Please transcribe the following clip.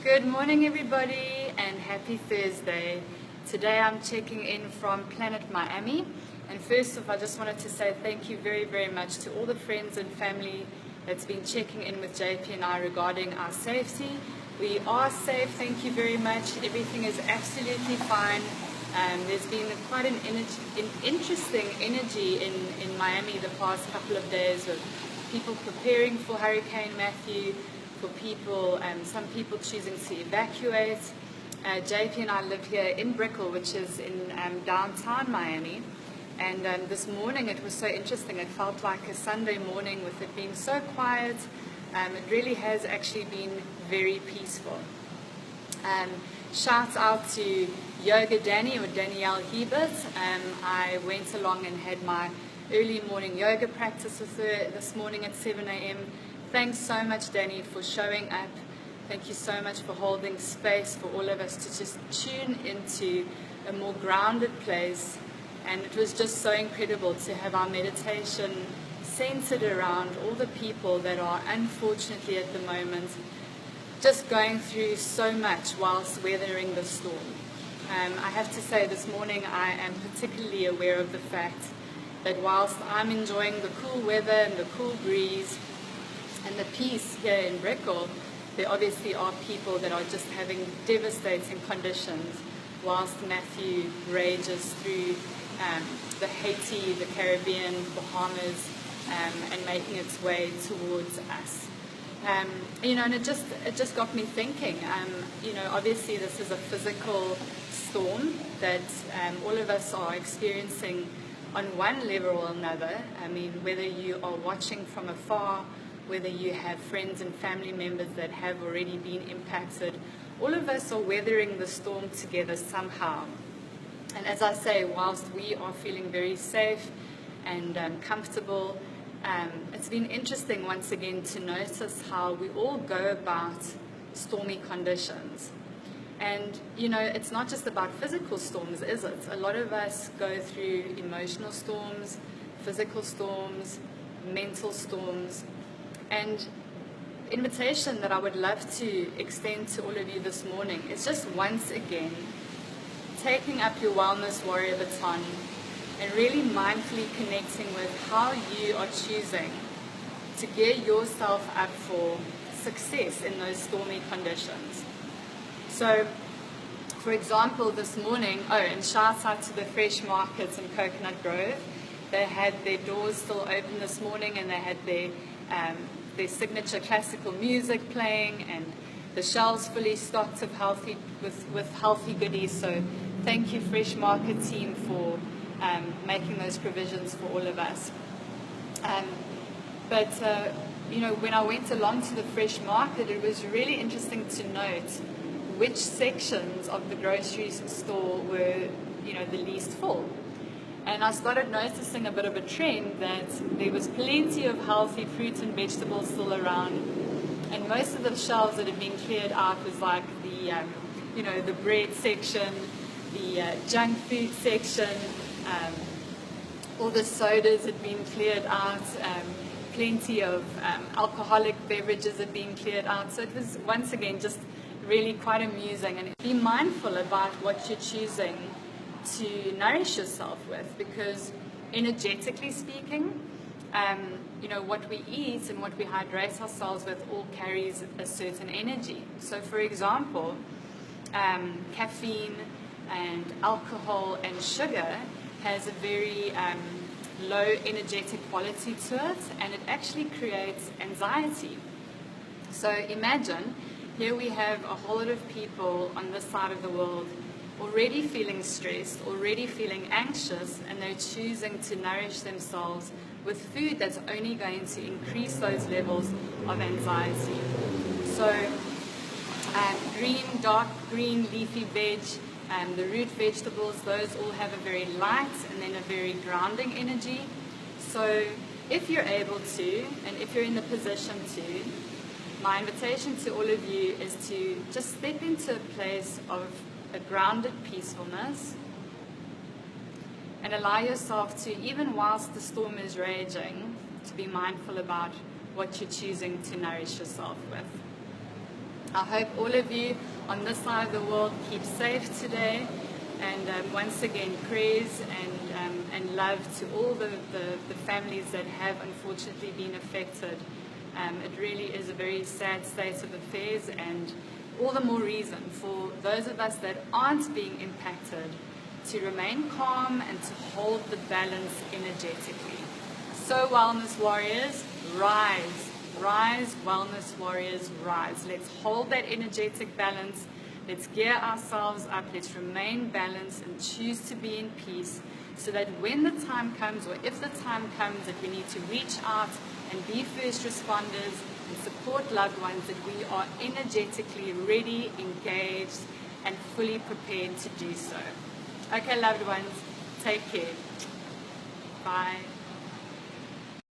Good morning everybody and happy Thursday. Today I'm checking in from Planet Miami, and first off I just wanted to say thank you very much to all the friends and family that's been checking in with JP and I regarding our safety. We are safe, thank you very much. Everything is absolutely fine. There's been quite an interesting energy in Miami the past couple of days with people preparing for Hurricane Matthew, for people, some people choosing to evacuate. JP and I live here in Brickell, which is in downtown Miami, and this morning it was so interesting. It felt like a Sunday morning with it being so quiet. It really has actually been very peaceful. Shout out to Yoga Danny or Danielle Hebert. I went along and had my early morning yoga practice with her this morning at 7 a.m. Thanks so much, Danny, for showing up. Thank you so much for holding space for all of us to just tune into a more grounded place. And it was just so incredible to have our meditation centered around all the people that are unfortunately at the moment just going through so much whilst weathering the storm. I have to say this morning I am particularly aware of the fact that whilst I'm enjoying the cool weather and the cool breeze and the peace here in Brickell, there obviously are people that are just having devastating conditions whilst Matthew rages through the Haiti, the Caribbean, Bahamas, and making its way towards us. And it just got me thinking. Obviously this is a physical storm that all of us are experiencing on one level or another. I mean, whether you are watching from afar, whether you have friends and family members that have already been impacted, all of us are weathering the storm together somehow. And as I say, whilst we are feeling very safe and comfortable, it's been interesting once again to notice how we all go about stormy conditions. And it's not just about physical storms, is it? A lot of us go through emotional storms, physical storms, mental storms. And the invitation that I would love to extend to all of you this morning is just once again taking up your Wellness Warrior baton and really mindfully connecting with how you are choosing to gear yourself up for success in those stormy conditions. So, for example, this morning, and shout out to the Fresh Markets in Coconut Grove. They had their doors still open this morning, and they had their signature classical music playing, and the shelves fully stocked with healthy goodies. So, thank you, Fresh Market team, for making those provisions for all of us. When I went along to the Fresh Market, it was really interesting to note which sections of the grocery store were, the least full. And I started noticing a bit of a trend that there was plenty of healthy fruits and vegetables still around, and most of the shelves that had been cleared out was like the bread section, the junk food section, all the sodas had been cleared out, plenty of alcoholic beverages had been cleared out. So it was once again just really quite amusing. And be mindful about what you're choosing to nourish yourself with, because energetically speaking, what we eat and what we hydrate ourselves with all carries a certain energy. So for example, caffeine and alcohol and sugar has a very low energetic quality to it, and it actually creates anxiety. So imagine, here we have a whole lot of people on this side of the world already feeling stressed, already feeling anxious, and they're choosing to nourish themselves with food that's only going to increase those levels of anxiety. So dark green leafy veg, the root vegetables, those all have a very light and then a very grounding energy. So if you're able to, and if you're in the position to, my invitation to all of you is to just step into a place of a grounded peacefulness and allow yourself to, even whilst the storm is raging, to be mindful about what you're choosing to nourish yourself with. I hope all of you on this side of the world keep safe today. And once again, prayers and love to all the families that have unfortunately been affected. It really is a very sad state of affairs, and all the more reason for those of us that aren't being impacted to remain calm and to hold the balance energetically. So wellness warriors, rise. Rise, wellness warriors, rise. Let's hold that energetic balance. Let's gear ourselves up. Let's remain balanced and choose to be in peace, so that when the time comes, or if the time comes that we need to reach out and be first responders and support loved ones, that we are energetically ready, engaged, and fully prepared to do so. Okay, loved ones, take care. Bye.